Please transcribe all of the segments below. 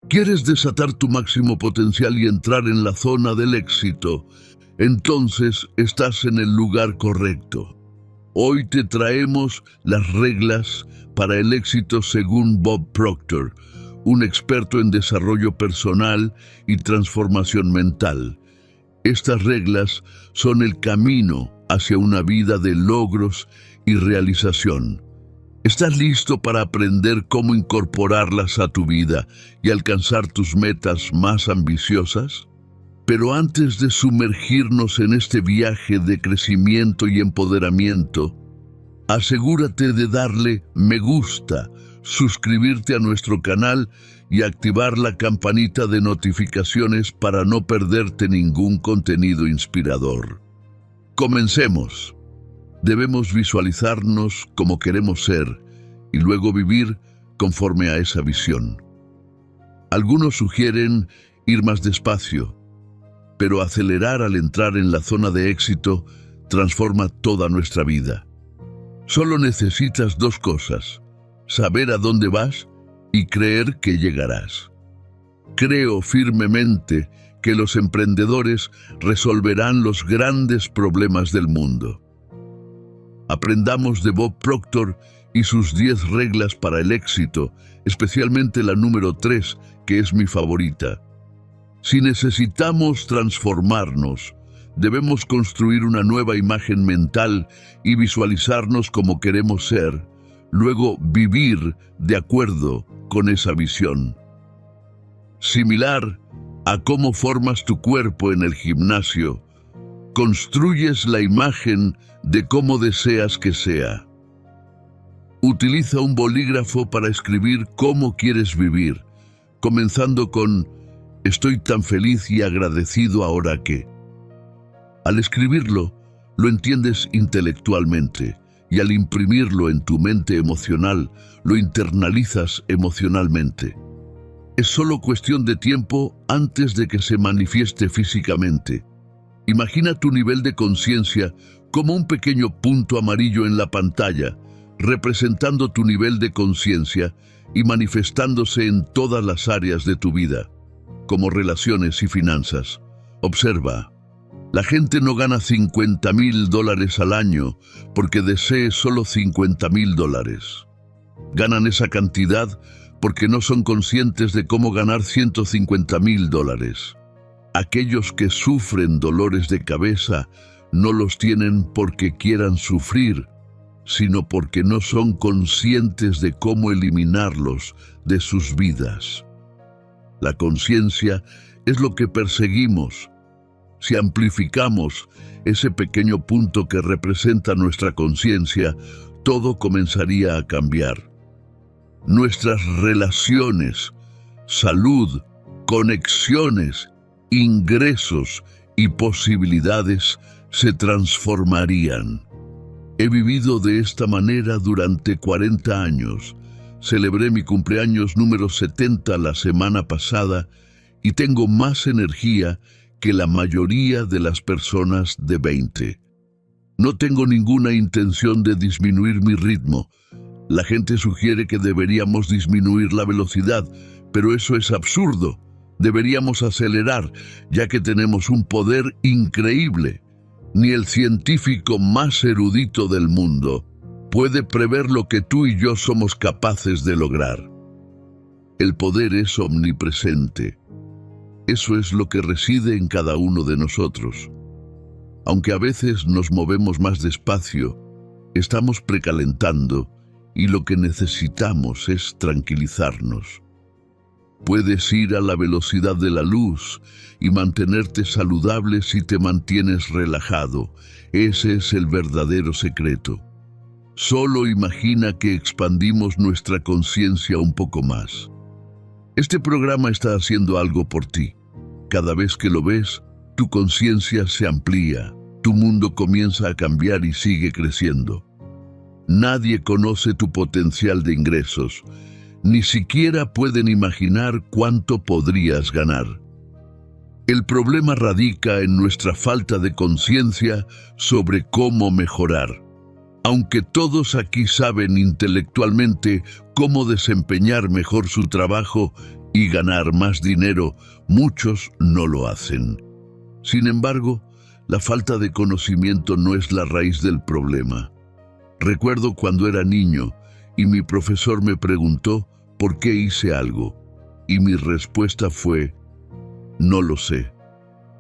¿Quieres desatar tu máximo potencial y entrar en la zona del éxito? Entonces estás en el lugar correcto. Hoy te traemos las reglas para el éxito según Bob Proctor, un experto en desarrollo personal y transformación mental. Estas reglas son el camino hacia una vida de logros y realización. ¿Estás listo para aprender cómo incorporarlas a tu vida y alcanzar tus metas más ambiciosas? Pero antes de sumergirnos en este viaje de crecimiento y empoderamiento, asegúrate de darle me gusta, suscribirte a nuestro canal y activar la campanita de notificaciones para no perderte ningún contenido inspirador. Comencemos. Debemos visualizarnos como queremos ser y luego vivir conforme a esa visión. Algunos sugieren ir más despacio, pero acelerar al entrar en la zona de éxito transforma toda nuestra vida. Solo necesitas dos cosas: saber a dónde vas y creer que llegarás. Creo firmemente que los emprendedores resolverán los grandes problemas del mundo. Aprendamos de Bob Proctor y sus 10 reglas para el éxito, especialmente la número 3, que es mi favorita. Si necesitamos transformarnos, debemos construir una nueva imagen mental y visualizarnos como queremos ser, luego vivir de acuerdo con esa visión. Similar a cómo formas tu cuerpo en el gimnasio, construyes la imagen de cómo deseas que sea. Utiliza un bolígrafo para escribir cómo quieres vivir, comenzando con «Estoy tan feliz y agradecido ahora que». Al escribirlo, lo entiendes intelectualmente y al imprimirlo en tu mente emocional, lo internalizas emocionalmente. Es solo cuestión de tiempo antes de que se manifieste físicamente. Imagina tu nivel de conciencia como un pequeño punto amarillo en la pantalla, representando tu nivel de conciencia y manifestándose en todas las áreas de tu vida, como relaciones y finanzas. Observa, la gente no gana $50,000 al año porque desee solo $50,000. Ganan esa cantidad porque no son conscientes de cómo ganar $150,000. Aquellos que sufren dolores de cabeza no los tienen porque quieran sufrir, sino porque no son conscientes de cómo eliminarlos de sus vidas. La conciencia es lo que perseguimos. Si amplificamos ese pequeño punto que representa nuestra conciencia, todo comenzaría a cambiar. Nuestras relaciones, salud, conexiones, ingresos y posibilidades se transformarían. He vivido de esta manera durante 40 años. Celebré mi cumpleaños número 70 la semana pasada y tengo más energía que la mayoría de las personas de 20. No tengo ninguna intención de disminuir mi ritmo. La gente sugiere que deberíamos disminuir la velocidad, pero eso es absurdo. Deberíamos acelerar, ya que tenemos un poder increíble. Ni el científico más erudito del mundo puede prever lo que tú y yo somos capaces de lograr. El poder es omnipresente. Eso es lo que reside en cada uno de nosotros. Aunque a veces nos movemos más despacio, estamos precalentando y lo que necesitamos es tranquilizarnos. Puedes ir a la velocidad de la luz y mantenerte saludable si te mantienes relajado. Ese es el verdadero secreto. Solo imagina que expandimos nuestra conciencia un poco más. Este programa está haciendo algo por ti. Cada vez que lo ves, tu conciencia se amplía, tu mundo comienza a cambiar y sigue creciendo. Nadie conoce tu potencial de ingresos. Ni siquiera pueden imaginar cuánto podrías ganar. El problema radica en nuestra falta de conciencia sobre cómo mejorar. Aunque todos aquí saben intelectualmente cómo desempeñar mejor su trabajo y ganar más dinero, muchos no lo hacen. Sin embargo, la falta de conocimiento no es la raíz del problema. Recuerdo cuando era niño y mi profesor me preguntó por qué hice algo, y mi respuesta fue: no lo sé.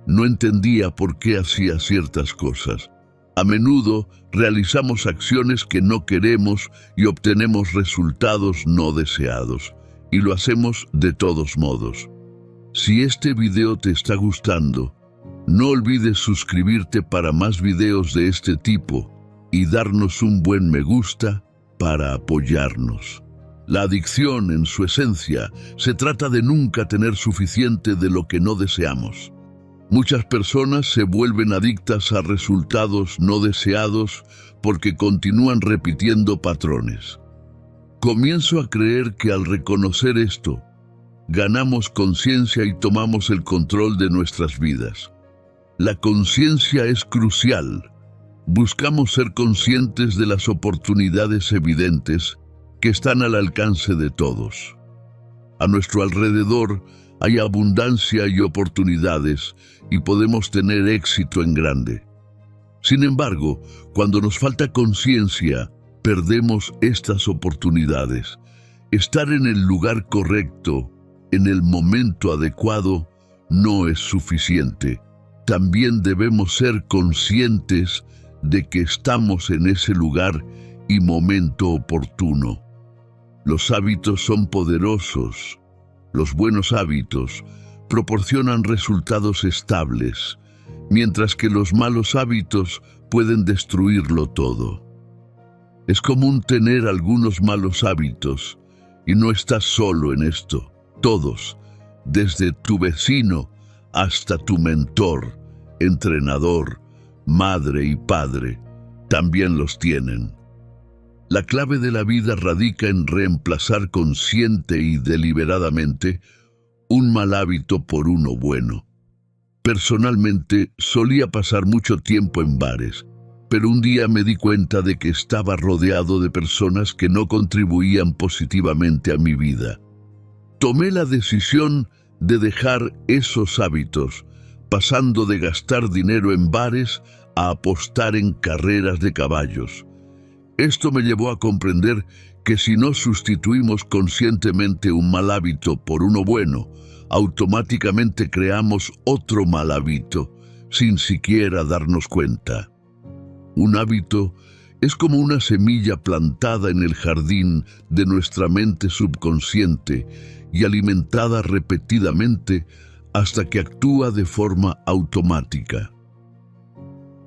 No entendía por qué hacía ciertas cosas. A menudo realizamos acciones que no queremos y obtenemos resultados no deseados, y lo hacemos de todos modos. Si este video te está gustando, no olvides suscribirte para más videos de este tipo y darnos un buen me gusta para apoyarnos. La adicción, en su esencia, se trata de nunca tener suficiente de lo que no deseamos. Muchas personas se vuelven adictas a resultados no deseados porque continúan repitiendo patrones. Comienzo a creer que al reconocer esto, ganamos conciencia y tomamos el control de nuestras vidas. La conciencia es crucial. Buscamos ser conscientes de las oportunidades evidentes que están al alcance de todos. A nuestro alrededor hay abundancia y oportunidades y podemos tener éxito en grande. Sin embargo, cuando nos falta conciencia, perdemos estas oportunidades. Estar en el lugar correcto, en el momento adecuado, no es suficiente. También debemos ser conscientes de que estamos en ese lugar y momento oportuno. Los hábitos son poderosos. Los buenos hábitos proporcionan resultados estables, mientras que los malos hábitos pueden destruirlo todo. Es común tener algunos malos hábitos, y no estás solo en esto. Todos, desde tu vecino hasta tu mentor, entrenador, madre y padre, también los tienen. La clave de la vida radica en reemplazar consciente y deliberadamente un mal hábito por uno bueno. Personalmente, solía pasar mucho tiempo en bares, pero un día me di cuenta de que estaba rodeado de personas que no contribuían positivamente a mi vida. Tomé la decisión de dejar esos hábitos, pasando de gastar dinero en bares a apostar en carreras de caballos. Esto me llevó a comprender que si no sustituimos conscientemente un mal hábito por uno bueno, automáticamente creamos otro mal hábito, sin siquiera darnos cuenta. Un hábito es como una semilla plantada en el jardín de nuestra mente subconsciente y alimentada repetidamente hasta que actúa de forma automática.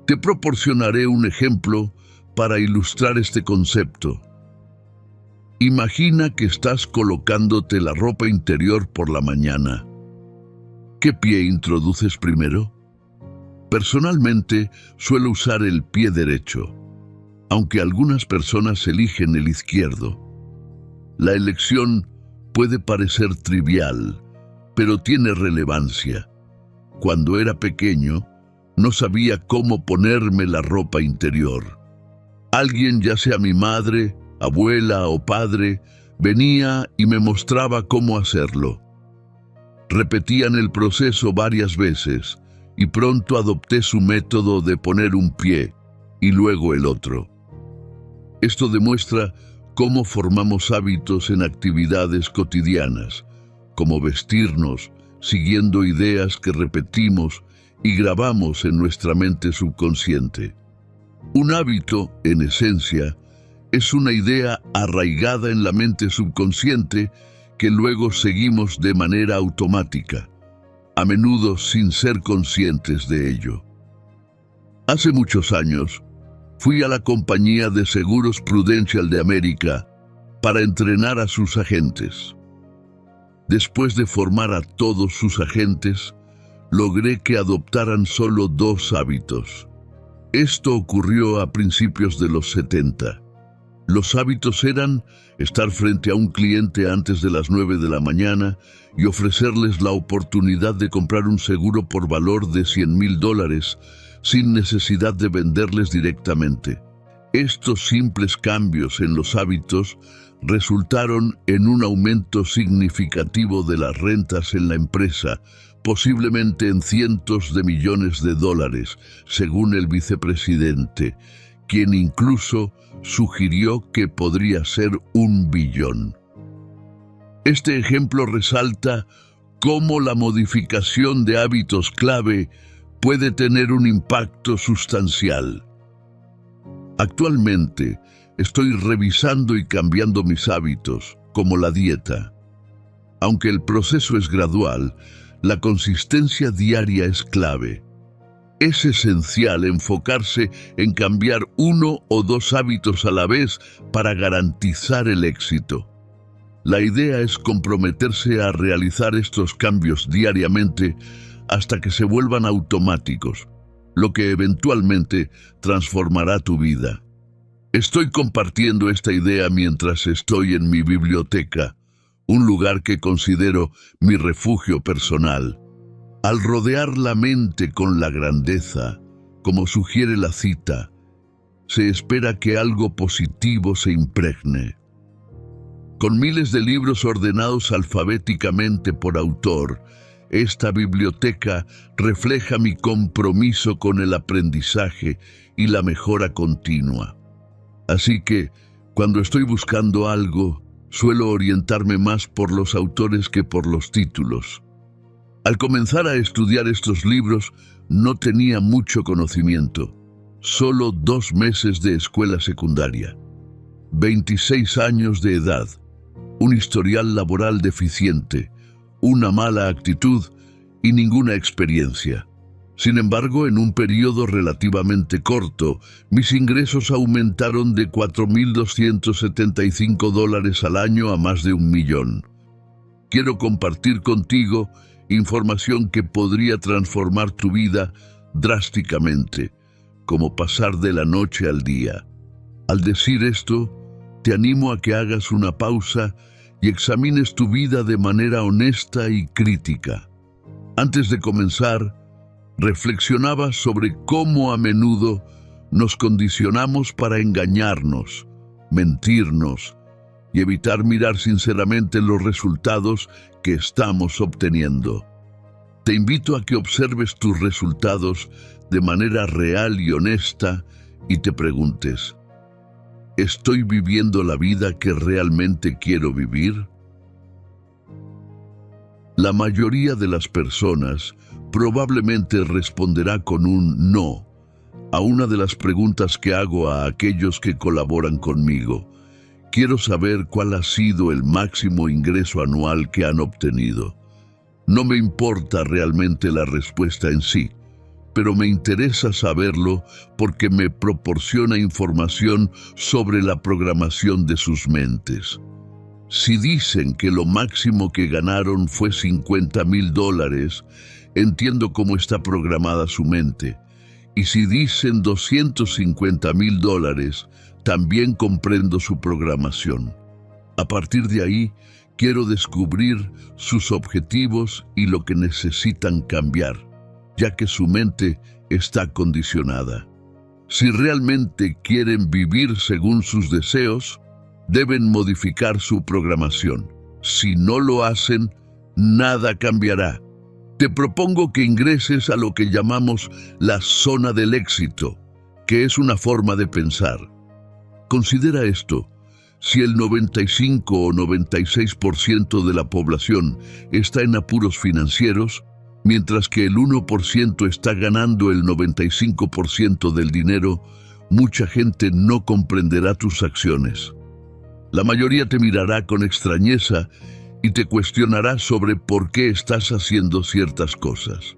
Te proporcionaré un ejemplo para ilustrar este concepto. Imagina que estás colocándote la ropa interior por la mañana. ¿Qué pie introduces primero? Personalmente, suelo usar el pie derecho, aunque algunas personas eligen el izquierdo. La elección puede parecer trivial, pero tiene relevancia. Cuando era pequeño, no sabía cómo ponerme la ropa interior. Alguien, ya sea mi madre, abuela o padre, venía y me mostraba cómo hacerlo. Repetían el proceso varias veces y pronto adopté su método de poner un pie y luego el otro. Esto demuestra cómo formamos hábitos en actividades cotidianas, como vestirnos, siguiendo ideas que repetimos y grabamos en nuestra mente subconsciente. Un hábito, en esencia, es una idea arraigada en la mente subconsciente que luego seguimos de manera automática, a menudo sin ser conscientes de ello. Hace muchos años, fui a la compañía de seguros Prudential de América para entrenar a sus agentes. Después de formar a todos sus agentes, logré que adoptaran solo 2 hábitos. Esto ocurrió a principios de los 70. Los hábitos eran estar frente a un cliente antes de las 9 de la mañana y ofrecerles la oportunidad de comprar un seguro por valor de $100,000 sin necesidad de venderles directamente. Estos simples cambios en los hábitos resultaron en un aumento significativo de las rentas en la empresa, posiblemente en cientos de millones de dólares, según el vicepresidente, quien incluso sugirió que podría ser 1 billón. Este ejemplo resalta cómo la modificación de hábitos clave puede tener un impacto sustancial. Actualmente, estoy revisando y cambiando mis hábitos, como la dieta. Aunque el proceso es gradual, la consistencia diaria es clave. Es esencial enfocarse en cambiar 1 o 2 hábitos a la vez para garantizar el éxito. La idea es comprometerse a realizar estos cambios diariamente hasta que se vuelvan automáticos, lo que eventualmente transformará tu vida. Estoy compartiendo esta idea mientras estoy en mi biblioteca, un lugar que considero mi refugio personal. Al rodear la mente con la grandeza, como sugiere la cita, se espera que algo positivo se impregne. Con miles de libros ordenados alfabéticamente por autor, esta biblioteca refleja mi compromiso con el aprendizaje y la mejora continua. Así que, cuando estoy buscando algo, suelo orientarme más por los autores que por los títulos. Al comenzar a estudiar estos libros, no tenía mucho conocimiento, solo 2 meses de escuela secundaria, 26 años de edad, un historial laboral deficiente, una mala actitud y ninguna experiencia. Sin embargo, en un periodo relativamente corto, mis ingresos aumentaron de $4,275 al año a más de 1 millón. Quiero compartir contigo información que podría transformar tu vida drásticamente, como pasar de la noche al día. Al decir esto, te animo a que hagas una pausa y examines tu vida de manera honesta y crítica. Antes de comenzar, reflexionaba sobre cómo a menudo nos condicionamos para engañarnos, mentirnos y evitar mirar sinceramente los resultados que estamos obteniendo. Te invito a que observes tus resultados de manera real y honesta y te preguntes, ¿estoy viviendo la vida que realmente quiero vivir? La mayoría de las personas probablemente responderá con un no a una de las preguntas que hago a aquellos que colaboran conmigo. Quiero saber cuál ha sido el máximo ingreso anual que han obtenido. No me importa realmente la respuesta en sí, pero me interesa saberlo porque me proporciona información sobre la programación de sus mentes. Si dicen que lo máximo que ganaron fue $50,000, entiendo cómo está programada su mente. Y si dicen $250,000, también comprendo su programación. A partir de ahí, quiero descubrir sus objetivos y lo que necesitan cambiar, ya que su mente está condicionada. Si realmente quieren vivir según sus deseos, deben modificar su programación. Si no lo hacen, nada cambiará. Te propongo que ingreses a lo que llamamos la zona del éxito, que es una forma de pensar. Considera esto: si el 95 o 96% de la población está en apuros financieros, mientras que el 1% está ganando el 95% del dinero, mucha gente no comprenderá tus acciones. La mayoría te mirará con extrañeza y te cuestionará sobre por qué estás haciendo ciertas cosas.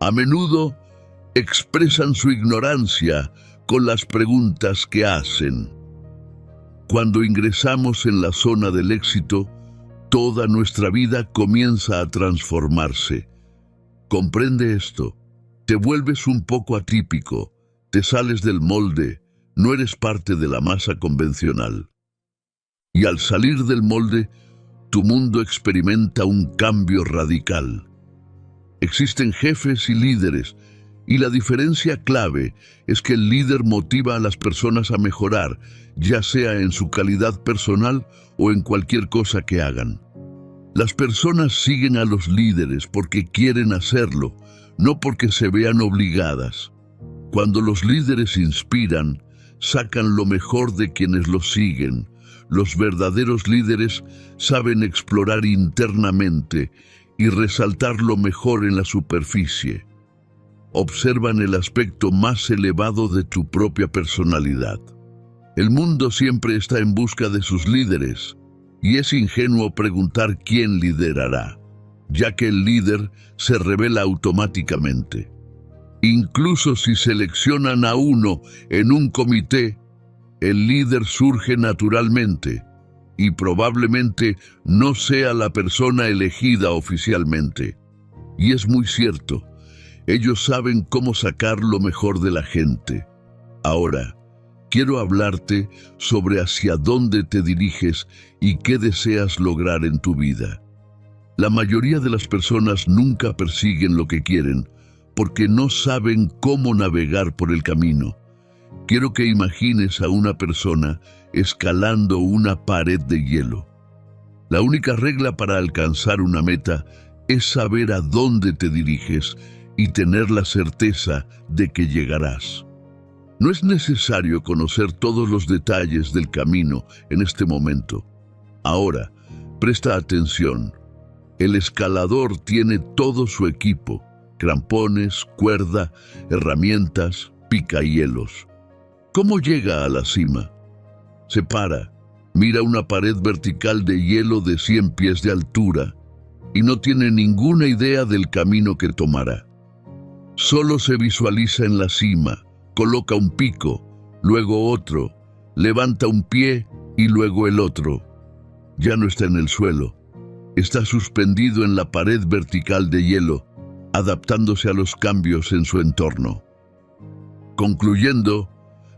A menudo expresan su ignorancia con las preguntas que hacen. Cuando ingresamos en la zona del éxito, toda nuestra vida comienza a transformarse. Comprende esto: te vuelves un poco atípico, te sales del molde, no eres parte de la masa convencional. Y al salir del molde, tu mundo experimenta un cambio radical. Existen jefes y líderes, Y la diferencia clave es que el líder motiva a las personas a mejorar, ya sea en su calidad personal o en cualquier cosa que hagan. Las personas siguen a los líderes porque quieren hacerlo, no porque se vean obligadas. Cuando los líderes inspiran, sacan lo mejor de quienes los siguen. Los verdaderos líderes saben explorar internamente y resaltar lo mejor en la superficie. Observan el aspecto más elevado de tu propia personalidad. El mundo siempre está en busca de sus líderes, y es ingenuo preguntar quién liderará, ya que el líder se revela automáticamente. Incluso si seleccionan a uno en un comité, el líder surge naturalmente, y probablemente no sea la persona elegida oficialmente. Y es muy cierto. Ellos saben cómo sacar lo mejor de la gente. Ahora, quiero hablarte sobre hacia dónde te diriges y qué deseas lograr en tu vida. La mayoría de las personas nunca persiguen lo que quieren porque no saben cómo navegar por el camino. Quiero que imagines a una persona escalando una pared de hielo. La única regla para alcanzar una meta es saber a dónde te diriges y tener la certeza de que llegarás. No es necesario conocer todos los detalles del camino en este momento. Ahora, presta atención. El escalador tiene todo su equipo: crampones, cuerda, herramientas, picahielos. ¿Cómo llega a la cima? Se para, mira una pared vertical de hielo de 100 pies de altura y no tiene ninguna idea del camino que tomará. Solo se visualiza en la cima, coloca un pico, luego otro, levanta un pie y luego el otro. Ya no está en el suelo, está suspendido en la pared vertical de hielo, adaptándose a los cambios en su entorno. Concluyendo,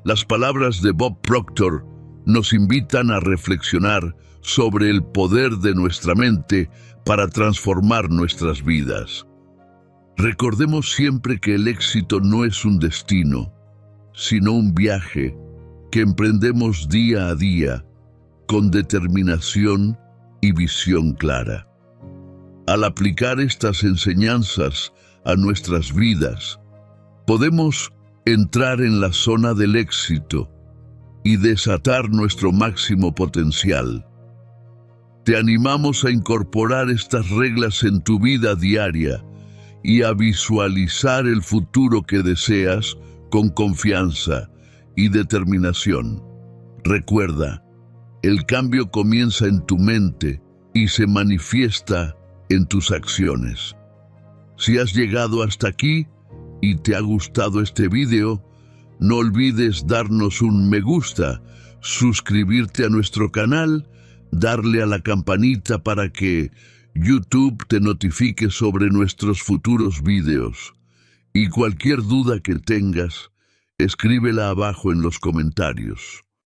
las palabras de Bob Proctor nos invitan a reflexionar sobre el poder de nuestra mente para transformar nuestras vidas. Recordemos siempre que el éxito no es un destino, sino un viaje que emprendemos día a día con determinación y visión clara. Al aplicar estas enseñanzas a nuestras vidas, podemos entrar en la zona del éxito y desatar nuestro máximo potencial. Te animamos a incorporar estas reglas en tu vida diaria y a visualizar el futuro que deseas con confianza y determinación. Recuerda, el cambio comienza en tu mente y se manifiesta en tus acciones. Si has llegado hasta aquí y te ha gustado este video, no olvides darnos un me gusta, suscribirte a nuestro canal, darle a la campanita para que YouTube te notifique sobre nuestros futuros videos. Y cualquier duda que tengas, escríbela abajo en los comentarios.